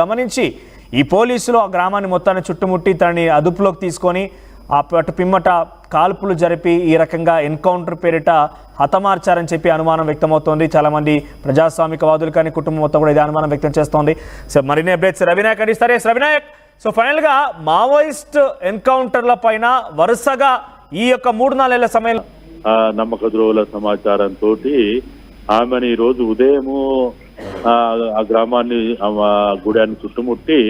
గమనించి ఈ పోలీసులు ఆ గ్రామాన్ని మొత్తాన్ని చుట్టుముట్టి తనని అదుపులోకి తీసుకొని అటు పిమ్మట కాల్పులు జరిపి ఈ రకంగా ఎన్కౌంటర్ పేరిట హతమార్చారని చెప్పి అనుమానం వ్యక్తమవుతోంది. చాలామంది ప్రజాస్వామికవాదులు కానీ కుటుంబం మొత్తం కూడా ఇది అనుమానం వ్యక్తం చేస్తోంది. సో మరిన్ని అప్డేట్స్ రవినాయక్ అందిస్తారు. రవినాయక్, సో ఫైనల్గా మావోయిస్ట్ ఎన్కౌంటర్ల పైన వరుసగా ఈ యొక్క 3-4 నెలల సమయంలో నమ్మక ద్రోహుల సమాచారంతో ఆమెను ఈ రోజు ఉదయము ఆ గ్రామాన్ని గుడాన్ని చుట్టుముట్టి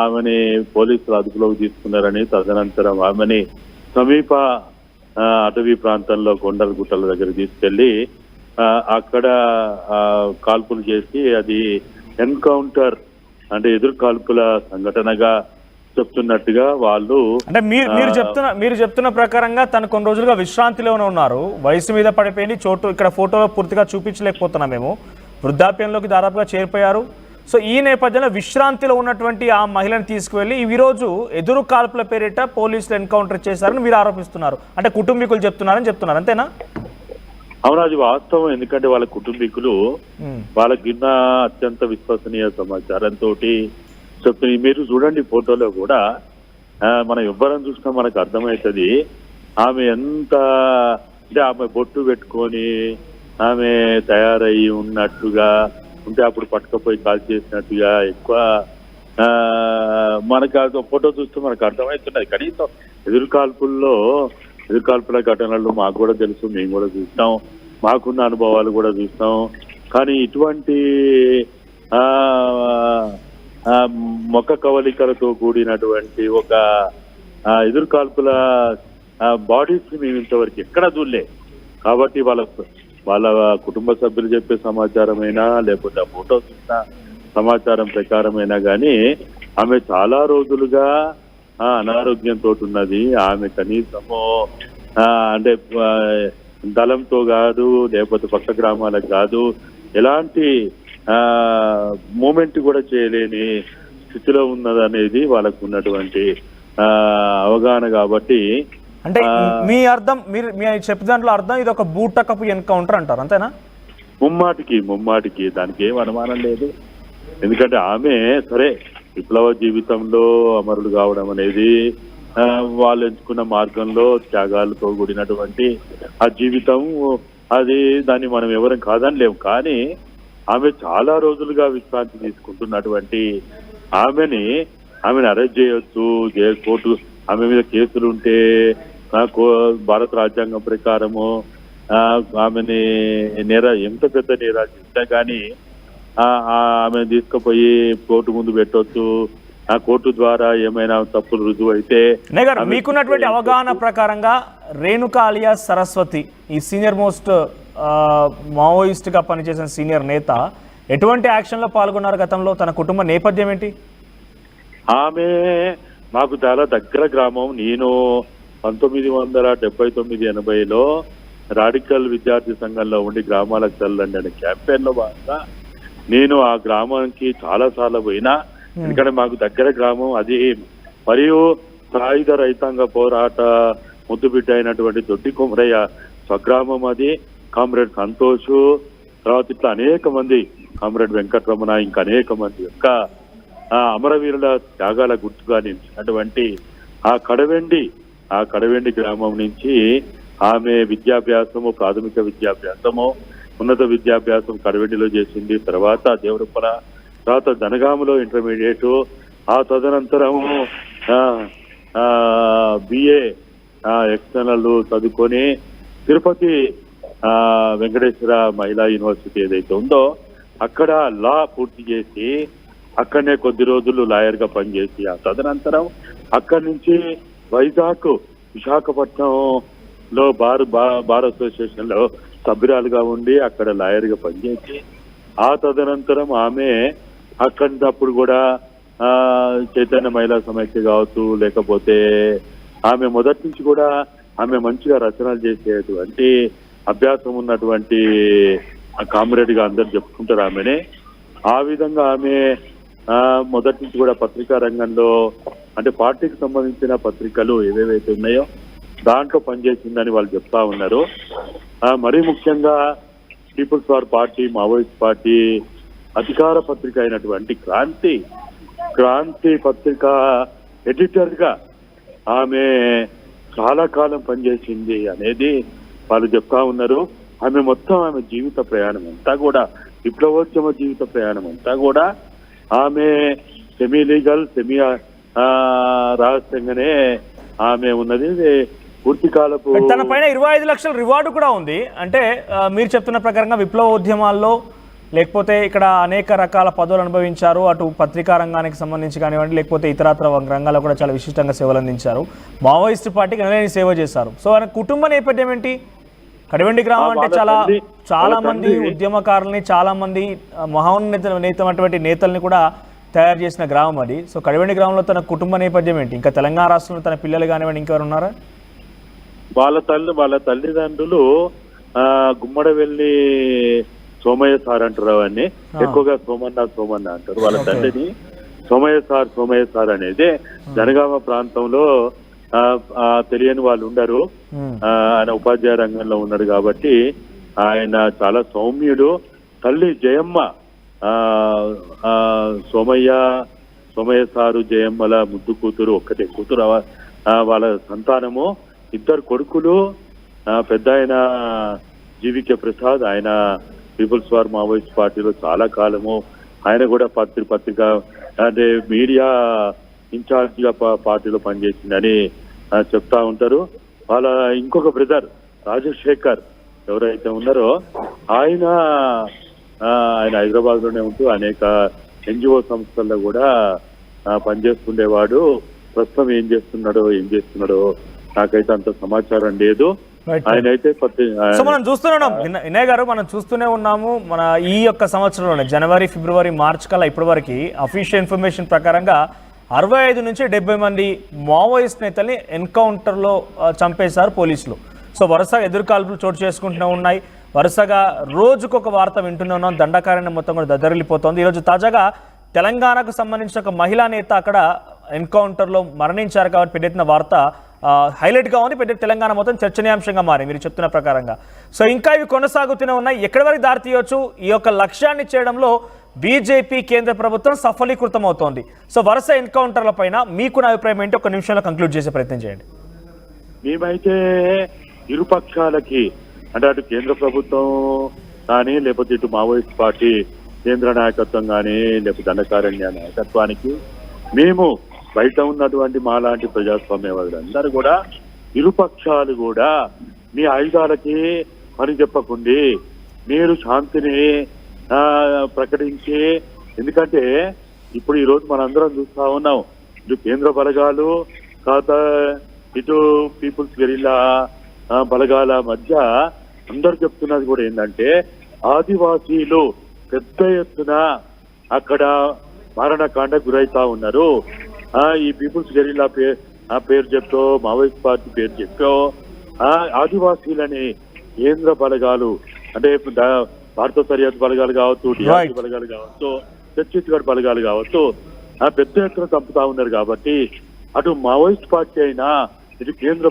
ఆమెని పోలీసులు అదుపులోకి తీసుకున్నారని, తదనంతరం ఆమెని సమీప అటవీ ప్రాంతంలో కొండల గుట్టల దగ్గర తీసుకెళ్లి అక్కడ కాల్పులు చేసి అది ఎన్కౌంటర్ అంటే ఎదురు కాల్పుల సంఘటనగా చెప్తున్నట్టుగా వాళ్ళు అంటే మీరు చెప్తున్న ప్రకారంగా తను కొన్ని రోజులుగా విశ్రాంతిలోనే ఉన్నారు. వయసు మీద పడిపోయింది, చోటు ఇక్కడ ఫోటోలో పూర్తిగా చూపించలేకపోతున్నాం మేము. వృద్ధాప్యంలోకి దాదాపుగా చేరిపోయారు. సో ఈ నేపథ్యంలో విశ్రాంతిలో ఉన్నటువంటి ఆ మహిళను తీసుకువెళ్ళి ఈరోజు ఎదురు కాల్పుల పేరిట పోలీసులు ఎన్కౌంటర్ చేశారని మీరు ఆరోపిస్తున్నారు. అంటే కుటుంబీకులు చెప్తున్నారు, అంతేనా? అవును, అది వాస్తవం. ఎందుకంటే వాళ్ళ కుటుంబీకులు వాళ్ళకిన్న అత్యంత విశ్వసనీయ సమాచారంతో చెప్తుంది. మీరు చూడండి ఫోటోలో కూడా మనం ఎవ్వరం చూసినా మనకు అర్థమవుతుంది ఆమె ఎంత అంటే ఆమె బొట్టు పెట్టుకొని ఆమె తయారయ్యి ఉన్నట్టుగా ఉంటే అప్పుడు పట్టుకపోయి కాల్ చేసినట్టుగా ఎక్కువ మనకు ఫోటో చూస్తే మనకు అర్థమవుతున్నది. కనీసం ఎదురుకాల్పుల ఘటనలు మాకు కూడా తెలుసు, మేము కూడా చూస్తాం, మాకున్న అనుభవాలు కూడా చూస్తాం. కానీ ఇటువంటి మొక్క కవలికలతో కూడినటువంటి ఒక ఎదురుకాల్పుల బాడీస్ మేము ఇంతవరకు ఎక్కడా చూడలే. కాబట్టి వాళ్ళ కుటుంబ సభ్యులు చెప్పే సమాచారమైనా లేకపోతే ఆ ఫోటో చూసిన సమాచారం ప్రకారమైనా కానీ ఆమె చాలా రోజులుగా అనారోగ్యంతో ఉన్నది. ఆమె కనీసము అంటే దళంతో కాదు, లేకపోతే పక్క గ్రామాలకు కాదు, ఎలాంటి మూమెంట్ కూడా చేయలేని స్థితిలో ఉన్నదనేది వాళ్ళకు ఉన్నటువంటి అవగాహన. కాబట్టి అంటే మీ అర్థం, మీరు చెప్పే దాంట్లో అర్థం ఇది ఒక బూటకపు ఎన్కౌంటర్ అంటారు, అంతేనా? ముమ్మాటికి దానికి ఏం అనుమానం లేదు. ఎందుకంటే ఆమె సరే విప్లవ జీవితంలో అమరులు కావడం అనేది వాళ్ళు ఎంచుకున్న మార్గంలో త్యాగాలతో కూడినటువంటి ఆ జీవితం, అది దాన్ని మనం ఎవరం కాదని లేవు. కానీ ఆమె చాలా రోజులుగా విశ్రాంతి తీసుకుంటున్నటువంటి ఆమెని అరెస్ట్ చేయొచ్చు, కోర్టు ఆమె మీద కేసులు ఉంటే భారత రాజ్యాంగం ప్రకారము ఆమెని ఎంత పెద్ద నేరాలు చేసినా కానీ ఆమెను తీసుకుపోయి కోర్టు ముందు పెట్టొచ్చు. ఆ కోర్టు ద్వారా ఏమైనా తప్పులు రుజువు అయితే. మీకున్నటువంటి అవగాహన ప్రకారంగా రేణుకా అలియాస్ సరస్వతి, ఈ సీనియర్ మోస్ట్ మావోయిస్ట్ గా పనిచేసిన సీనియర్ నేత, ఎటువంటి యాక్షన్ లో పాల్గొన్నారు గతంలో? తన కుటుంబ నేపథ్యం ఏంటి? ఆమె మాకు చాలా దగ్గర గ్రామం. నేను 1979-80లో రాడికల్ విద్యార్థి సంఘంలో ఉండి గ్రామాలకు చల్లండి అనే క్యాంపెయిన్ లో భాగంగా నేను ఆ గ్రామానికి చాలా సార్లు పోయినా. ఎందుకంటే మాకు దగ్గర గ్రామం అది. మరియు సాయుధ రైతాంగ పోరాట ముద్దుబిడ్డ అయినటువంటి దొడ్డి కొమరయ్య స్వగ్రామం అది. కామ్రేడ్ సంతోష్, తర్వాత ఇట్లా అనేక మంది, కామ్రేడ్ వెంకటరమణ, ఇంకా అనేక మంది యొక్క అమరవీరుల త్యాగాల గుర్తుగా నిలిచినటువంటి ఆ కడవెండి గ్రామం నుంచి ఆమె విద్యాభ్యాసము, ప్రాథమిక విద్యాభ్యాసము, ఉన్నత విద్యాభ్యాసం కడవెండిలో చేసింది. తర్వాత దేవరపల, తర్వాత జనగామలో ఇంటర్మీడియట్, ఆ తదనంతరము బిఏ ఎక్స్టర్నల్ చదువుకొని తిరుపతి వెంకటేశ్వర మహిళా యూనివర్సిటీ ఏదైతే ఉందో అక్కడ లా పూర్తి చేసి అక్కడనే కొద్ది రోజులు లాయర్ గా పనిచేసి, ఆ తదనంతరం అక్కడి నుంచి వైజాగ్, విశాఖపట్నంలో బార్ అసోసియేషన్ లో సభ్యురాలుగా ఉండి అక్కడ లాయర్ గా పనిచేసి, ఆ తదనంతరం ఆమె అక్కడినప్పుడు కూడా చైతన్య మహిళా సమైక్య కావచ్చు, లేకపోతే ఆమె మొదటి నుంచి కూడా ఆమె మంచిగా రచనలు చేసేటువంటి అభ్యాసం ఉన్నటువంటి కామ్రేడ్ గా అందరు చెప్పుకుంటారు ఆమెనే. ఆ విధంగా ఆమె మొదటి నుంచి కూడా పత్రికా రంగంలో, అంటే పార్టీకి సంబంధించిన పత్రికలు ఏవేవైతే ఉన్నాయో దాంట్లో పనిచేసిందని వాళ్ళు చెప్తా ఉన్నారు. మరీ ముఖ్యంగా people's war party, Maoist party అధికార పత్రిక అయినటువంటి క్రాంతి పత్రిక ఎడిటర్ గా ఆమె చాలా కాలం పనిచేసింది అనేది వాళ్ళు చెప్తా ఉన్నారు. ఆమె జీవిత ప్రయాణం అంతా కూడా, విప్లవోద్యమ జీవిత ప్రయాణం అంతా కూడా ఆమె సెమీ లీగల్ రహస్యంగానే ఆమె ఉన్నది. పూర్తి కాలపు తన పైన 25 లక్షల రివార్డు కూడా ఉంది. అంటే మీరు చెప్తున్న ప్రకారంగా విప్లవోద్యమాల్లో లేకపోతే ఇక్కడ అనేక రకాల పదవులు అనుభవించారు. అటు పత్రికా రంగానికి సంబంధించి కానివ్వండి, లేకపోతే ఇతరత్ర రంగాల్లో కూడా చాలా విశిష్టంగా సేవలు అందించారు. మావోయిస్ట్ పార్టీకి ఎనలేని సేవ చేశారు. సో ఆయన కుటుంబ నేపథ్యం ఏంటి? కడివెండి గ్రామం అంటే చాలా మంది ఉద్యమకారుల్ని, చాలా మంది మహోన్నతమైనటువంటి నేతల్ని కూడా తయారు చేసిన గ్రామం అది. సో కడివెండి గ్రామంలో తన కుటుంబ నేపథ్యం ఏంటి? ఇంకా తెలంగాణ రాష్ట్రంలో తన పిల్లలు కానివ్వండి ఇంకెవరు ఉన్నారా? వాళ్ళ తల్లిదండ్రులు గుమ్మడవెల్లి సోమయ్య సార్ అంటారు. అవన్నీ ఎక్కువగా సోమన్న అంటారు. వాళ్ళ తండ్రిని సోమయ్య సార్ అనేది జనగామ ప్రాంతంలో తెలియని వాళ్ళు ఉండరు. ఆయన ఉపాధ్యాయ రంగంలో ఉన్నాడు కాబట్టి ఆయన చాలా సౌమ్యుడు. తల్లి జయమ్మ, సోమయ్య సారు జయమ్మల ముద్దు కూతురు, ఒక్కటే కూతురు. వాళ్ళ సంతానము 2 కొడుకులు. పెద్ద ఆయన జీవికే ప్రసాద్, ఆయన పీపుల్స్ వార్ మావోయిస్ట్ పార్టీలో చాలా కాలము. ఆయన కూడా పత్రిక అంటే మీడియా ఇన్ఛార్జ్ గా పార్టీలో పనిచేసిందని చెప్తా ఉంటారు. వాళ్ళ ఇంకొక బ్రదర్ రాజశేఖర్ ఎవరైతే ఉన్నారో ఆయన హైదరాబాద్ లోనే ఉంటూ అనేక ఎన్జిఓ సంస్థల్లో కూడా పనిచేస్తుండేవాడు. ప్రస్తుతం ఏం చేస్తున్నాడో నాకైతే అంత సమాచారం లేదు. ఆయన అయితే సో మనం చూస్తున్నాం వినయ్ గారు, మనం చూస్తూనే ఉన్నాము. మన ఈ యొక్క సంవత్సరంలోనే జనవరి, ఫిబ్రవరి, మార్చ్ కల్లా ఇప్పటి వరకు అఫీషియల్ ఇన్ఫర్మేషన్ ప్రకారంగా 65 నుంచి 70 మంది మావోయిస్ట్ నేతల్ని ఎన్కౌంటర్లో చంపేశారు పోలీసులు. సో వరుసగా ఎదురుకాల్పులు చోటు చేసుకుంటూనే ఉన్నాయి. వరుసగా రోజుకొక వార్త వింటూనే ఉన్నాం. దండకారణ్యం మొత్తం కూడా దద్దరిల్లిపోతుంది. ఈరోజు తాజాగా తెలంగాణకు సంబంధించిన ఒక మహిళా నేత అక్కడ ఎన్కౌంటర్లో మరణించారు కాబట్టి పెద్ద ఎత్తున వార్త హైలైట్గా ఉంది. పెద్ద తెలంగాణ మొత్తం చర్చనీయాంశంగా మారి మీరు చెప్తున్న ప్రకారంగా. సో ఇంకా ఇవి కొనసాగుతూనే ఉన్నాయి. ఎక్కడి వరకు దారి తీయవచ్చు? ఈ యొక్క లక్ష్యాన్ని చేయడంలో బీజేపీ కేంద్ర ప్రభుత్వం సఫలీకృతం అవుతోంది. సో వరుస ఎన్కౌంటర్ల పైన మీకున్న అభిప్రాయం ఏంటి? ఒక నిమిషంలో కంక్లూడ్ చేసే ప్రయత్నం చేయండి. మేమైతే ఇరుపక్షాలకి, అంటే అటు కేంద్ర ప్రభుత్వం కానీ లేకపోతే ఇటు మావోయిస్ట్ పార్టీ కేంద్ర నాయకత్వం కానీ లేకపోతే దండకారణ్య నాయకత్వానికి, మేము బయట ఉన్నటువంటి మాలాంటి ప్రజాస్వామ్యవాదులందరూ కూడా, ఇరుపక్షాలు కూడా మీ ఆయుధాలకి పని చెప్పకుండి మీరు శాంతిని ప్రకటించి, ఎందుకంటే ఇప్పుడు ఈరోజు మనందరం చూస్తా ఉన్నాం, ఇటు కేంద్ర బలగాలు కాదా ఇటు పీపుల్స్ గెరిల్లా బలగాల మధ్య అందరు చెప్తున్నది కూడా ఏంటంటే ఆదివాసీలు పెద్ద ఎత్తున అక్కడ మారణకాండ గురైతా ఉన్నారు. ఈ పీపుల్స్ గెరిల్లా పేరు చెప్తో, మావోయిస్ట్ పార్టీ పేరు చెప్తో ఆదివాసీలని కేంద్ర బలగాలు, అంటే భారత సరిహద్దు బలగాలు కావచ్చు, డిఆర్సీ బలగాలు కావచ్చు, ఛత్తీస్గఢ్ బలగాలు కావచ్చు, పెద్ద ఎత్తున చంపుతా ఉన్నారు. కాబట్టి అటు మావోయిస్ట్ పార్టీ అయినా ఇటు కేంద్ర